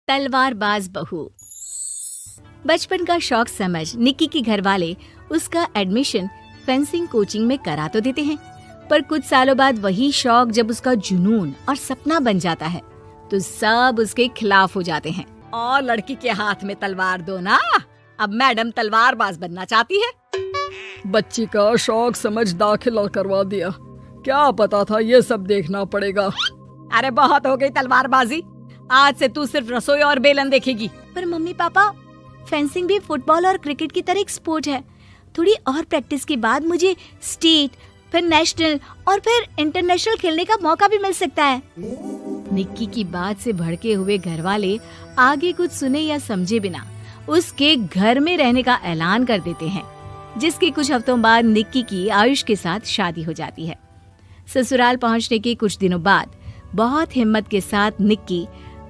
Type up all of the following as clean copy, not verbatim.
तलवारबाज बहू। बचपन का शौक समझ निक्की के घर वाले उसका एडमिशन फेंसिंग कोचिंग में करा तो देते हैं, पर कुछ सालों बाद वही शौक जब उसका जुनून और सपना बन जाता है तो सब उसके खिलाफ हो जाते हैं। और लड़की के हाथ में तलवार दो ना, अब मैडम तलवारबाज बनना चाहती है। बच्ची का शौक समझ दाखिला करवा दिया, क्या पता था ये सब देखना पड़ेगा। अरे बहुत हो गई तलवारबाजी, आज से तू सिर्फ रसोई और बेलन देखेगी। पर मम्मी पापा, फेंसिंग भी फुटबॉल और क्रिकेट की तरह एक स्पोर्ट है। थोड़ी और प्रैक्टिस के बाद मुझे स्टेट, फिर नेशनल और फिर इंटरनेशनल खेलने का मौका भी मिल सकता है। निक्की की बात से भड़के हुए घर वाले आगे कुछ सुने या समझे बिना उसके घर में रहने का ऐलान कर देते हैं, जिसके कुछ हफ्तों बाद निक्की की आयुष के साथ शादी हो जाती है। ससुराल पहुंचने के कुछ दिनों बाद बहुत हिम्मत के साथ निक्की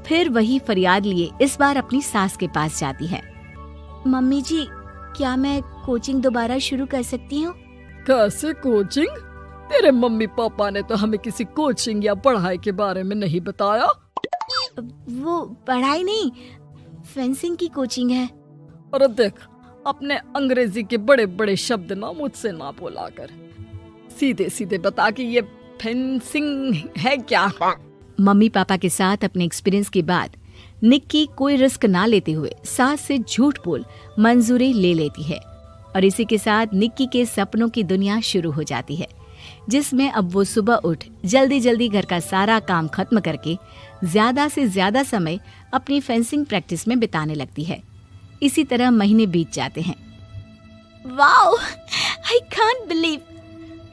फिर वही फरियाद लिए इस बार अपनी सास के पास जाती है। मम्मी जी, क्या मैं कोचिंग दोबारा शुरू कर सकती हूँ? कैसे कोचिंग? तेरे मम्मी पापा ने तो हमें किसी कोचिंग या पढ़ाई के बारे में नहीं बताया। वो पढ़ाई नहीं, फेंसिंग की कोचिंग है। और देख, अपने अंग्रेजी के बड़े बड़े शब्द ना मुझसे ना बोला कर, सीधे सीधे बता कि ये फेंसिंग है क्या। मम्मी पापा के साथ अपने एक्सपीरियंस के बाद निक्की कोई रिस्क ना लेते हुए सास से झूठ बोल मंजूरी ले लेती है, और इसी के साथ निक्की के सपनों की दुनिया शुरू हो जाती है, जिसमें अब वो सुबह उठ जल्दी जल्दी घर का सारा काम खत्म करके ज्यादा से ज्यादा समय अपनी फेंसिंग प्रैक्टिस में बिताने लगती है। इसी तरह महीने बीत जाते हैं। वाओ, आई कांट बिलीव,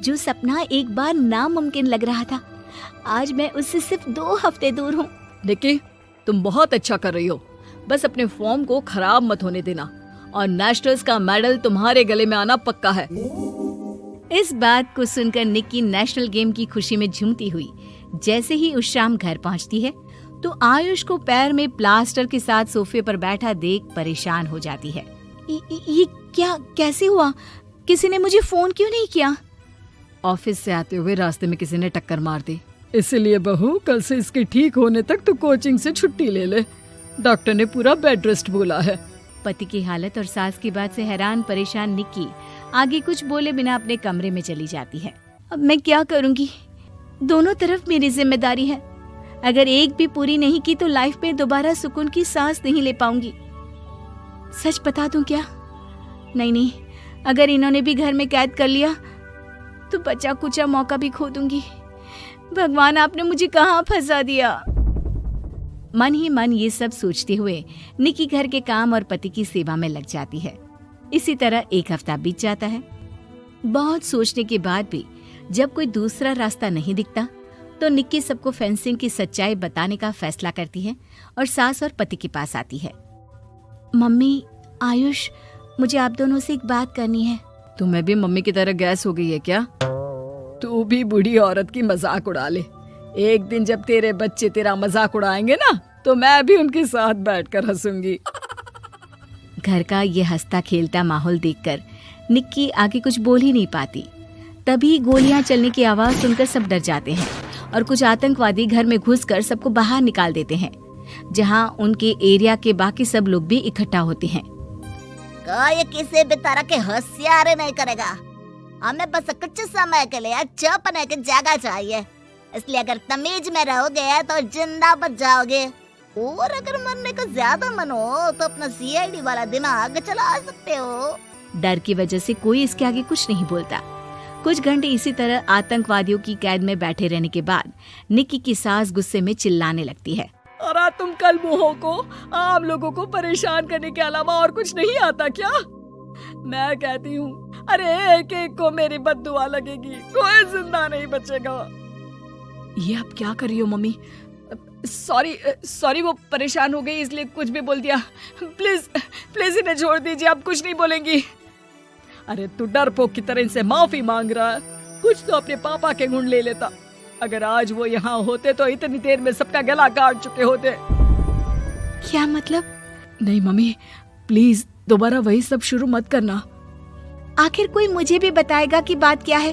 जो सपना एक बार नामुमकिन लग रहा था, आज मैं उससे सिर्फ 2 हफ्ते दूर हूँ। निक्की, तुम बहुत अच्छा कर रही हो, बस अपने फॉर्म को खराब मत होने देना, और नेशनल्स का मेडल तुम्हारे गले में आना पक्का है। इस बात को सुनकर निक्की नेशनल गेम की खुशी में झूमती हुई जैसे ही उस शाम घर पहुंचती है तो आयुष को पैर में प्लास्टर के साथ सोफे पर बैठा देख परेशान हो जाती है। ये क्या, कैसे हुआ? किसी ने मुझे फोन क्यों नहीं किया? ऑफिस से आते हुए रास्ते में किसी ने टक्कर मार दी, इसलिए बहू कल से इसके ठीक होने तक तो कोचिंग से छुट्टी ले ले, डॉक्टर ने पूरा बेड रेस्ट बोला है। पति की हालत और सास की बात से हैरान परेशान निक्की आगे कुछ बोले बिना अपने कमरे में चली जाती है। अब मैं क्या करूंगी? दोनों तरफ मेरी जिम्मेदारी है, अगर एक भी पूरी नहीं की तो लाइफ में दोबारा सुकून की सांस नहीं ले पाऊंगी। सच बता दूं क्या? नहीं, अगर इन्होंने भी घर में कैद कर लिया तो बचा कुचा मौका भी खो दूंगी। भगवान, आपने मुझे कहाँ फंसा दिया। मन ही मन ये सब सोचते हुए निक्की घर के काम और पति की सेवा में लग जाती है। इसी तरह 1 हफ्ता बीत जाता है। बहुत सोचने के बाद भी जब कोई दूसरा रास्ता नहीं दिखता तो निक्की सबको फेंसिंग की सच्चाई बताने का फैसला करती है और सास और पति के पास आती है। मम्मी, आयुष, मुझे आप दोनों से एक बात करनी है। तुम्हें भी मम्मी की तरह गैस हो गई है क्या? तू भी बूढ़ी औरत की मजाक उड़ा ले। एक दिन जब तेरे बच्चे तेरा मजाक उड़ाएंगे ना तो मैं भी उनके साथ बैठकर हंसूंगी। घर का ये हंसता खेलता माहौल देखकर निक्की आगे कुछ बोल ही नहीं पाती। तभी गोलियां चलने की आवाज सुनकर सब डर जाते हैं और कुछ आतंकवादी घर में घुसकर सबको बाहर निकाल देते हैं, जहां उनके एरिया के बाकी सब लोग भी इकट्ठा होते हैं। ये किसी भी तरह के होशियारी नहीं करेगा, हमें बस कुछ समय के लिए चुप रहने की जगह चाहिए, इसलिए अगर तमीज में रहोगे तो जिंदा बच जाओगे, और अगर मरने का ज्यादा मन हो तो अपना CID वाला दिमाग चला सकते हो। डर की वजह से कोई इसके आगे कुछ नहीं बोलता। कुछ घंटे इसी तरह आतंकवादियों की कैद में बैठे रहने के बाद निक्की की सास गुस्से में चिल्लाने लगती है। अरे तुम कल मुँहों को आम लोगों को परेशान करने के अलावा और कुछ नहीं आता क्या? मैं कहती हूँ, अरे एक एक को मेरी बद्दुआ लगेगी, कोई जिंदा नहीं बचेगा। ये आप क्या कर रही हो मम्मी? सॉरी, वो परेशान हो गई इसलिए कुछ भी बोल दिया। प्लीज इन्हें छोड़ दीजिए, आप कुछ नहीं बोलेंगी। अरे तू डरपोक की तरह इनसे माफी मांग रहा है, कुछ तो अपने पापा के गुण ले लेता। अगर आज वो यहाँ होते तो इतनी देर में सबका गला काट चुके होते। क्या मतलब? नहीं मम्मी, प्लीज दोबारा वही सब शुरू मत करना। आखिर कोई मुझे भी बताएगा कि बात क्या है।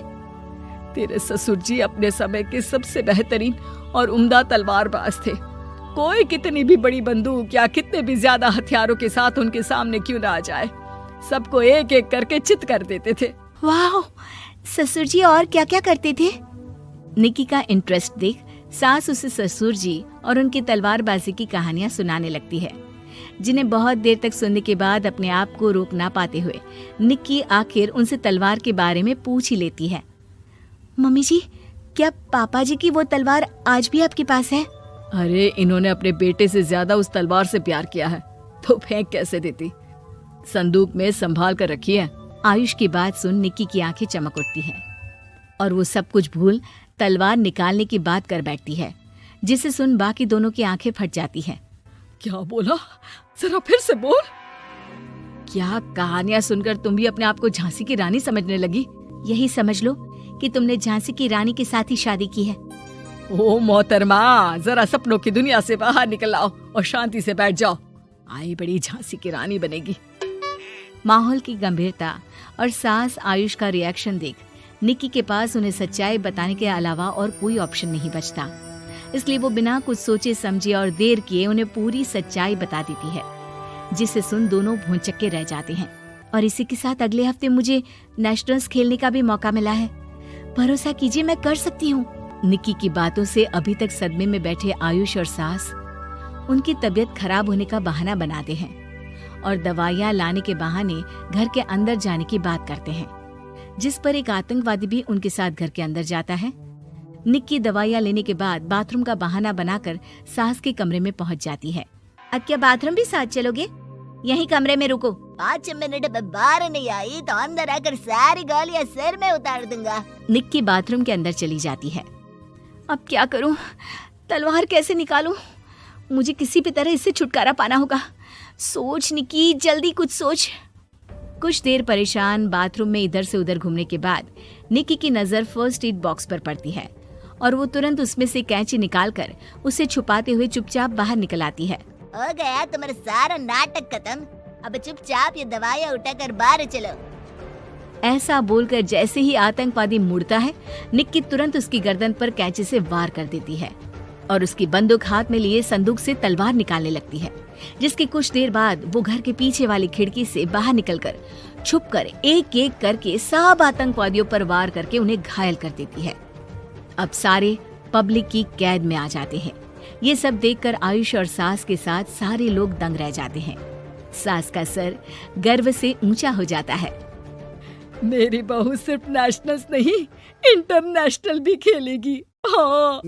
तेरे ससुर जी अपने समय के सबसे बेहतरीन और उम्दा तलवारबाज थे। कोई कितनी भी बड़ी बंदूक या कितने भी ज्यादा हथियारों के साथ उनके सामने क्यों ना आ जाए, सबको एक एक करके चित कर देते थे। वाह, ससुर जी और क्या क्या करते थे? निक्की का इंटरेस्ट देख सास उसे ससुर जी और उनकी तलवारबाजी की कहानियां सुनाने लगती है, जिन्हें बहुत देर तक सुनने के बाद अपने आप को रोक ना पाते हुए निक्की आखिर उनसे तलवार के बारे में पूछ ही लेती है। मम्मी जी, क्या पापा जी की वो तलवार आज भी आपके पास है? अरे इन्होंने अपने बेटे से ज्यादा उस तलवार से प्यार किया है तो फेंक कैसे देती, संदूक में संभाल कर रखी है। आयुष की बात सुन निक्की की आंखें चमक उठती हैं और वो सब कुछ भूल तलवार निकालने की बात कर बैठती है, जिसे सुन बाकी दोनों की आंखें फट जाती हैं। क्या बोला, जरा फिर से बोल। क्या कहानियां सुनकर तुम भी अपने आप को झांसी की रानी समझने लगी? यही समझ लो कि तुमने झांसी की रानी के साथ ही शादी की है। ओ मोहतरमा, जरा सपनों की दुनिया से बाहर निकल आओ और शांति से बैठ जाओ, आई बड़ी झांसी की रानी बनेगी। माहौल की गंभीरता और सास आयुष का रिएक्शन देख निक्की के पास उन्हें सच्चाई बताने के अलावा और कोई ऑप्शन नहीं बचता, इसलिए वो बिना कुछ सोचे समझे और देर किए उन्हें पूरी सच्चाई बता देती है, जिसे सुन दोनों भौंचक्के रह जाते हैं। और इसी के साथ अगले हफ्ते मुझे नेशनल्स खेलने का भी मौका मिला है, भरोसा कीजिए मैं कर सकती हूँ। निक्की की बातों से अभी तक सदमे में बैठे आयुष और सास उनकी तबीयत खराब होने का बहाना बनाते हैं और दवाइयाँ लाने के बहाने घर के अंदर जाने की बात करते हैं, जिस पर एक आतंकवादी भी उनके साथ घर के अंदर जाता है। निक्की दवाइयाँ लेने के बाद बाथरूम का बहाना बनाकर सास के कमरे में पहुंच जाती है। अब क्या बाथरूम भी साथ चलोगे? यही कमरे में रुको। 5 मिनट में बाहर नहीं आई तो अंदर आकर सारी गालियां सिर में उतार दूंगा। निक्की बाथरूम के अंदर चली जाती है। अब क्या करूं? तलवार कैसे निकालूं? मुझे किसी भी तरह इससे छुटकारा पाना होगा। सोच निक्की, जल्दी कुछ सोच। कुछ देर परेशान बाथरूम में इधर से उधर घूमने के बाद निक्की की नजर फर्स्ट एड बॉक्स पर पड़ती है और वो तुरंत उसमें से कैंची निकालकर उसे छुपाते हुए चुपचाप बाहर निकल आती है। हो गया तुम्हारा सारा नाटक खत्म, अब चुपचाप ये दवाइयाँ उठाकर बाहर चलो। ऐसा बोलकर जैसे ही आतंकवादी मुड़ता है, निक्की तुरंत उसकी गर्दन पर कैंची से वार कर देती है और उसकी बंदूक हाथ में लिए संदूक से तलवार निकालने लगती है, जिसके कुछ देर बाद वो घर के पीछे वाली खिड़की से बाहर निकलकर छुपकर एक एक करके सब आतंकवादियों पर वार करके उन्हें घायल कर देती है। अब सारे पब्लिक की कैद में आ जाते हैं। ये सब देखकर आयुष और सास के साथ सारे लोग दंग रह जाते हैं। सास का सर गर्व से ऊंचा हो जाता है। मेरी बहू सिर्फ नेशनल्स नहीं, इंटरनेशनल भी खेलेगी। हाँ।